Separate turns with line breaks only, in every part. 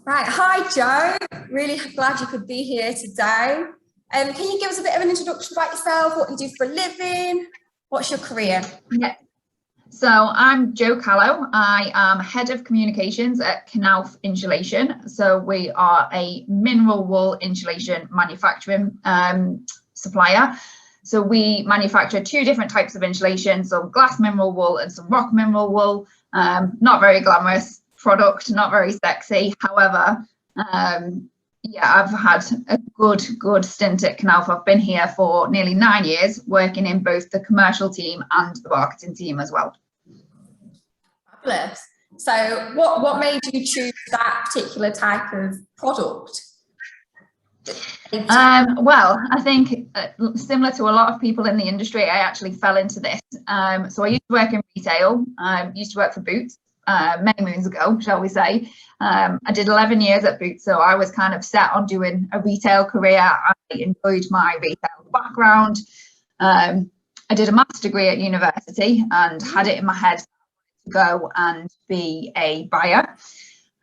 Right. Hi, Joe. Really glad you could be here today. Can you give us a bit of an introduction about yourself, what you do for a living? What's your career?
Yeah. So I'm Jo Callow. I am Head of Communications at Knauf Insulation. So we are a mineral wool insulation manufacturing supplier. So we manufacture two different types of insulation, some glass mineral wool and some rock mineral wool. Not very glamorous product, not very sexy. However, yeah, I've had a good stint at Knauf. I've been here for nearly 9 years, working in both the commercial team and the marketing team as well.
Fabulous. So what made you choose that particular type of product?
Well, I think similar to a lot of people in the industry, I actually fell into this. So I used to work in retail, used to work for Boots many moons ago, shall we say. I did 11 years at Boots, so I was kind of set on doing a retail career. I enjoyed my retail background. I did a maths degree at university and had it in my head to go and be a buyer.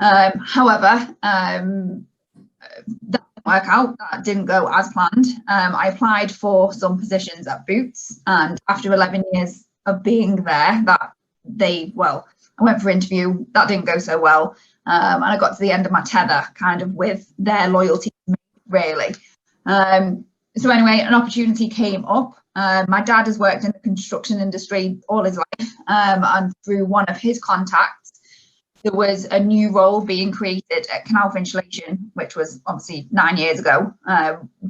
However, that didn't work out. That didn't go as planned. I applied for some positions at Boots, and after 11 years of being there, I went for interview. That didn't go so well, and I got to the end of my tether, kind of with their loyalty to me, really. So anyway, an opportunity came up. My dad has worked in the construction industry all his life, and through one of his contacts, there was a new role being created at Knauf Insulation, which was obviously 9 years ago,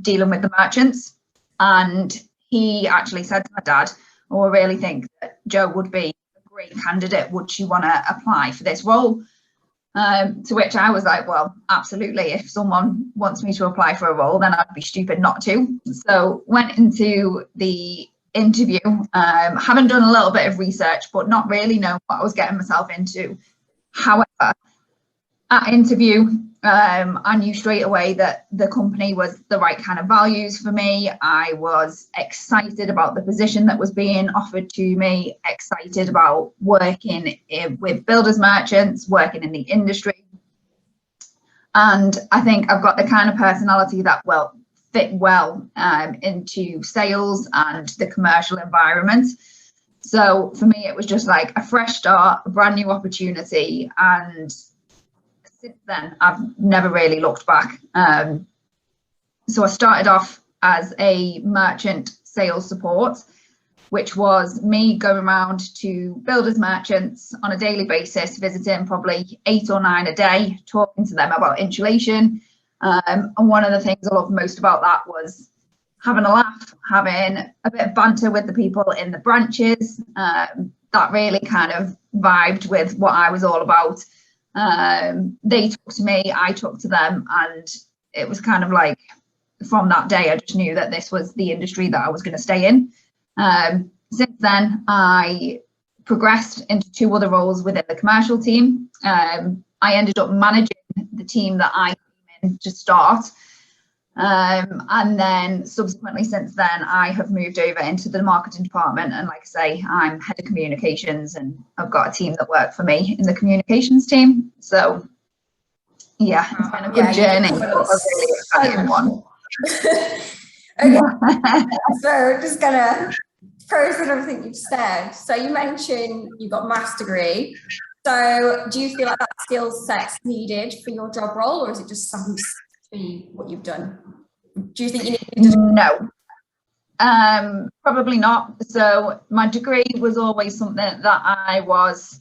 dealing with the merchants. And he actually said to my dad, "Oh, I really think that Jo would be a great candidate. Would she want to apply for this role?" To which I was like, well, absolutely. If someone wants me to apply for a role, then I'd be stupid not to. So went into the interview, having done a little bit of research, but not really knowing what I was getting myself into. However, at interview, I knew straight away that the company was the right kind of values for me. I was excited about the position that was being offered to me, excited about working with builders merchants, working in the industry. And I think I've got the kind of personality that will fit well into sales and the commercial environment. So for me, it was just like a fresh start, a brand new opportunity. And since then, I've never really looked back. So I started off as a merchant sales support, which was me going around to builders merchants on a daily basis, visiting probably 8 or 9 a day, talking to them about insulation. And one of the things I loved most about that was having a laugh, having a bit of banter with the people in the branches. That really kind of vibed with what I was all about. They talked to me, I talked to them, and it was kind of like from that day I just knew that this was the industry that I was going to stay in. Since then I progressed into 2 other roles within the commercial team. I ended up managing the team that I came in to start. And then subsequently since then I have moved over into the marketing department, and like I say, I'm head of communications and I've got a team that work for me in the communications team. So yeah, it's been a good journey, but a really exciting one.
Okay. So just gonna process everything you've said. So you mentioned you got a maths degree. So do you feel like that skill set's needed for your job role, or is it just something what you've done? Do you think you need to
No, probably not. So my degree was always something that I was,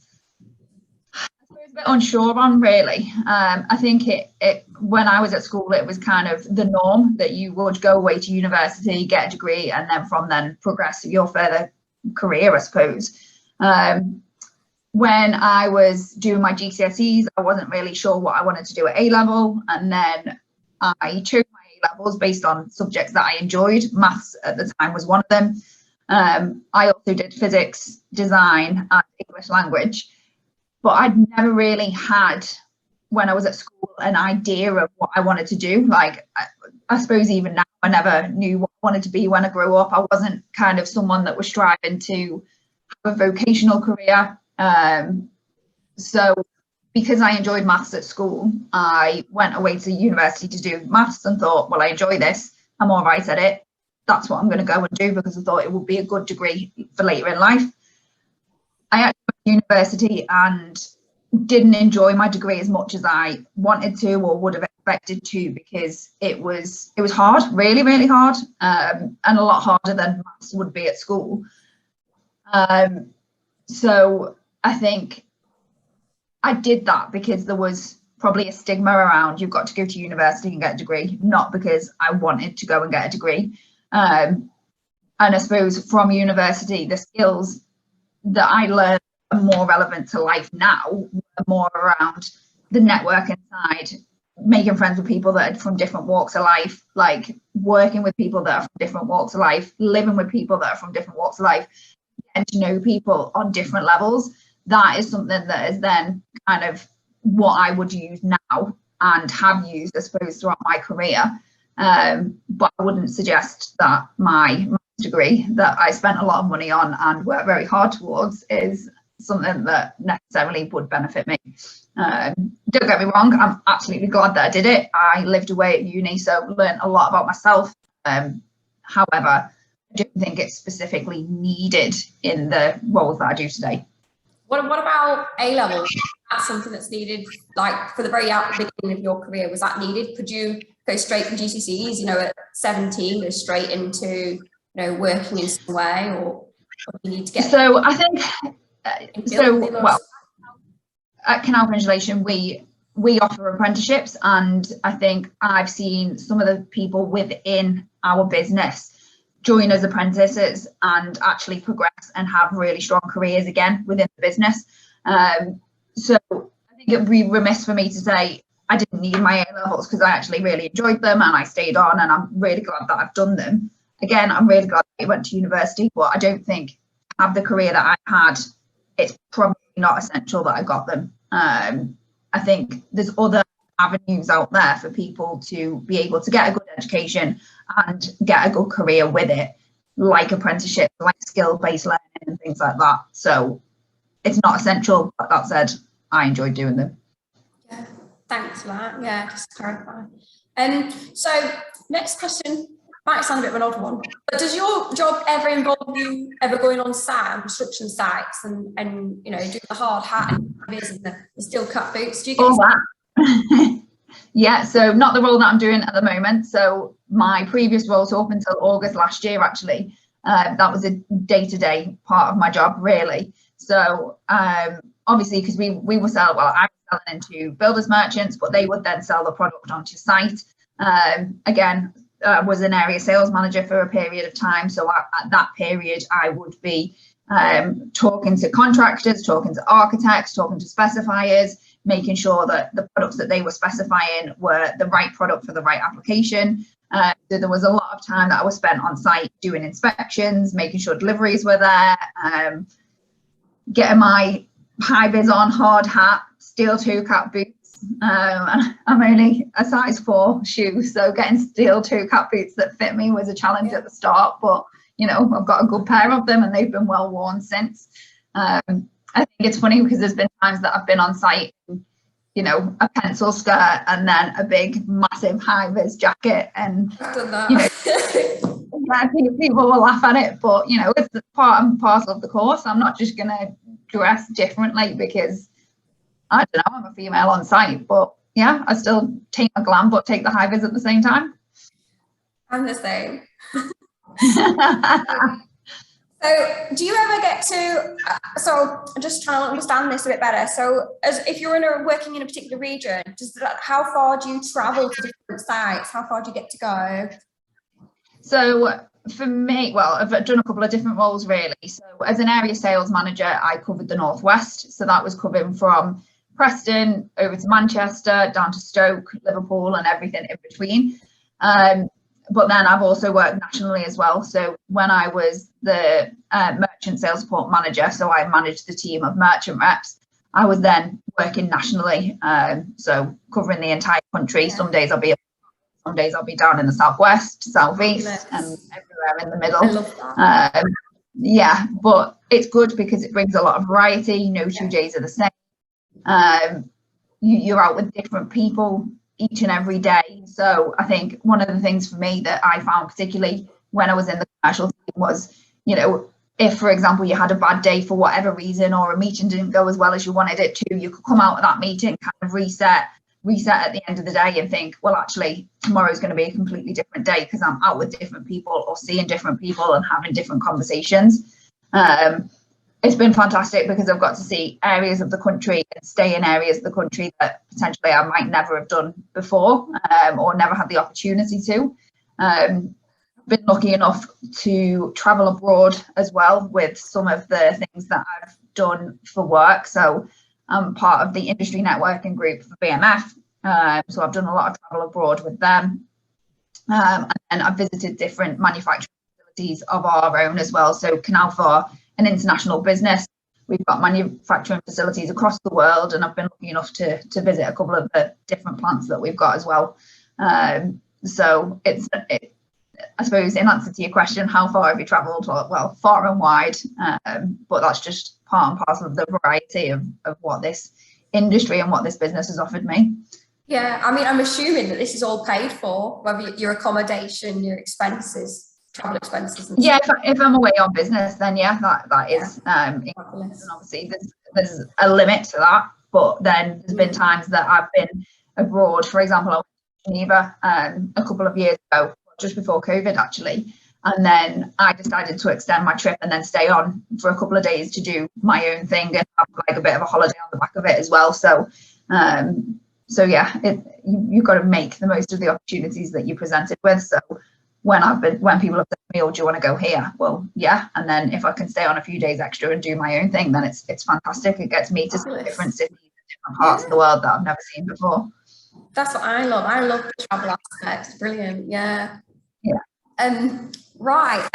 I suppose, a bit unsure on, really. I think it when I was at school, it was kind of the norm that you would go away to university, get a degree, and then from then progress your further career, I suppose. When I was doing my GCSEs, I wasn't really sure what I wanted to do at A-level, and then I chose my A-levels based on subjects that I enjoyed. Maths at the time was one of them. I also did physics, design, and English language, but I'd never really had, when I was at school, an idea of what I wanted to do. Like, I suppose even now, I never knew what I wanted to be when I grew up. I wasn't kind of someone that was striving to have a vocational career. So because I enjoyed maths at school, I went away to university to do maths and thought, well, I enjoy this, I'm all right at it. That's what I'm going to go and do, because I thought it would be a good degree for later in life. I actually went to university and didn't enjoy my degree as much as I wanted to or would have expected to, because it was hard, really, really hard, and a lot harder than maths would be at school. So I think I did that because there was probably a stigma around you've got to go to university and get a degree, not because I wanted to go and get a degree. And I suppose from university, the skills that I learned are more relevant to life now, are more around the networking side, making friends with people that are from different walks of life, like working with people that are from different walks of life, living with people that are from different walks of life, getting to know people on different levels. That is something that is then kind of what I would use now and have used, I suppose, throughout my career. But I wouldn't suggest that my degree that I spent a lot of money on and worked very hard towards is something that necessarily would benefit me. Don't get me wrong, I'm absolutely glad that I did it. I lived away at uni, so learned a lot about myself. However, I don't think it's specifically needed in the roles that I do today.
What about A-levels? That's something that's needed, like for the very beginning of your career, was that needed? Could you go straight from GCSEs, you know, at 17, go straight into, you know, working in some way, or do you need to get? So
I think, well, at Canal Insulation, we offer apprenticeships, and I think I've seen some of the people within our business join as apprentices and actually progress and have really strong careers again within the business. So I think it would be remiss for me to say I didn't need my A-levels, because I actually really enjoyed them and I stayed on, and I'm really glad that I've done them. Again, I'm really glad I went to university, but I don't think to have the career that I had, it's probably not essential that I got them. I think there's other avenues out there for people to be able to get a good education and get a good career with it, like apprenticeship, like skill-based learning and things like that. So it's not essential, but that said, I enjoyed doing them.
Yeah, thanks for that. Yeah, just to clarify. So next question might sound a bit of an odd one, but does your job ever involve you ever going on site, on construction sites, and you know, doing the hard hat and the steel cut boots? Do you get
all that? Yeah, so not the role that I'm doing at the moment. So my previous role, so up until August last year, actually, that was a day-to-day part of my job, really. So obviously, because we were selling, well, I was selling into builders merchants, but they would then sell the product onto site. Again, was an area sales manager for a period of time. So at that period, I would be talking to contractors, talking to architects, talking to specifiers, making sure that the products that they were specifying were the right product for the right application. So there was a lot of time that I was spent on site doing inspections, making sure deliveries were there, getting my high-vis on, hard hat, steel toe-cap boots. I'm only a size 4 shoe, so getting steel toe-cap boots that fit me was a challenge at the start, but you know, I've got a good pair of them and they've been well worn since. I think it's funny because there's been times that I've been on site, you know, a pencil skirt and then a big, massive high-vis jacket, and you know, I think people will laugh at it, but you know, it's part and parcel of the course. I'm not just gonna dress differently because I don't know, I'm a female on site, but yeah, I still take my glam but take the high-vis at the same time.
I'm the same. So do you ever get to, so I'm just trying to understand this a bit better. So as if you're working in a particular region, how far do you travel to different sites? How far do you get to go? So
for me, well, I've done a couple of different roles really. So as an area sales manager, I covered the Northwest. So that was covering from Preston over to Manchester, down to Stoke, Liverpool and everything in between. But then I've also worked nationally as well. So when I was the merchant sales support manager, so I managed the team of merchant reps, I was then working nationally. So covering the entire country. Yeah. Some days I'll be down in the southwest, southeast, and everywhere in the middle. I love that. Yeah, but it's good because it brings a lot of variety. No 2 days are the same. you're out with different people each and every day. So I think one of the things for me that I found, particularly when I was in the commercial team, was, you know, if, for example, you had a bad day for whatever reason, or a meeting didn't go as well as you wanted it to, you could come out of that meeting, kind of reset at the end of the day and think, well, actually, tomorrow's going to be a completely different day because I'm out with different people or seeing different people and having different conversations. It's been fantastic because I've got to see areas of the country and stay in areas of the country that potentially I might never have done before, or never had the opportunity to. Been lucky enough to travel abroad as well with some of the things that I've done for work. So I'm part of the industry networking group for BMF. So I've done a lot of travel abroad with them. And I've visited different manufacturing facilities of our own as well. So Canalfar, an international business, we've got manufacturing facilities across the world, and I've been lucky enough to visit a couple of the different plants that we've got as well. So I suppose, in answer to your question, how far have you travelled? Well, far and wide, but that's just part and parcel of the variety of what this industry and what this business has offered me.
Yeah, I mean, I'm assuming that this is all paid for, whether your accommodation, your expenses, travel expenses. And
yeah, if I'm away on business, then yeah, that is. And obviously, there's a limit to that, but then there's been times that I've been abroad. For example, I went to Geneva a couple of years ago, just before COVID actually, and then I decided to extend my trip and then stay on for a couple of days to do my own thing and have like a bit of a holiday on the back of it as well. So yeah, you've got to make the most of the opportunities that you're presented with. So when people have said to me, oh, do you want to go here? Well, yeah, and then if I can stay on a few days extra and do my own thing, then it's fantastic. It gets me to see different cities and different parts of the world that I've never seen before.
That's what I love. I love the travel aspect. Brilliant. Yeah. Right.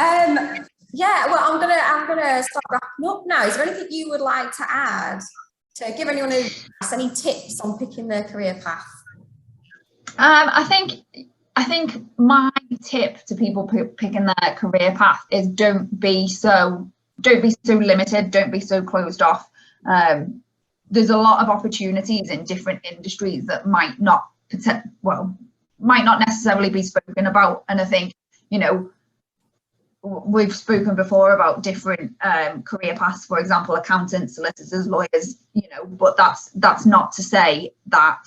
Yeah. Well, I'm gonna start wrapping up now. Is there anything you would like to add to give anyone any tips on picking their career path?
I think my tip to people picking their career path is don't be so limited. Don't be so closed off. There's a lot of opportunities in different industries that might not necessarily be spoken about. And I think, you know, we've spoken before about different career paths, for example, accountants, solicitors, lawyers, you know, but that's not to say that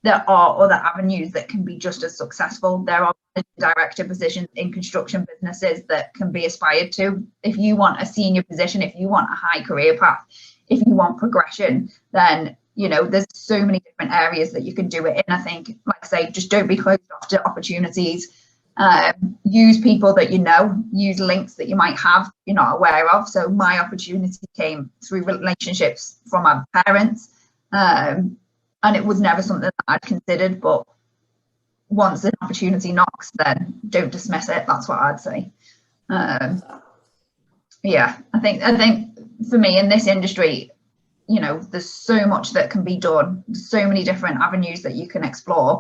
there are other avenues that can be just as successful. There are director positions in construction businesses that can be aspired to. If you want a senior position, if you want a high career path, if you want progression, then, you know, there's so many different areas that you can do it in. I think, like I say, just don't be closed off to opportunities. Use people that you know, use links that you might have you're not aware of. So my opportunity came through relationships from my parents, and it was never something that I'd considered, but once an opportunity knocks, then don't dismiss it. That's what I'd say. Yeah, I think for me in this industry, you know, there's so much that can be done, so many different avenues that you can explore.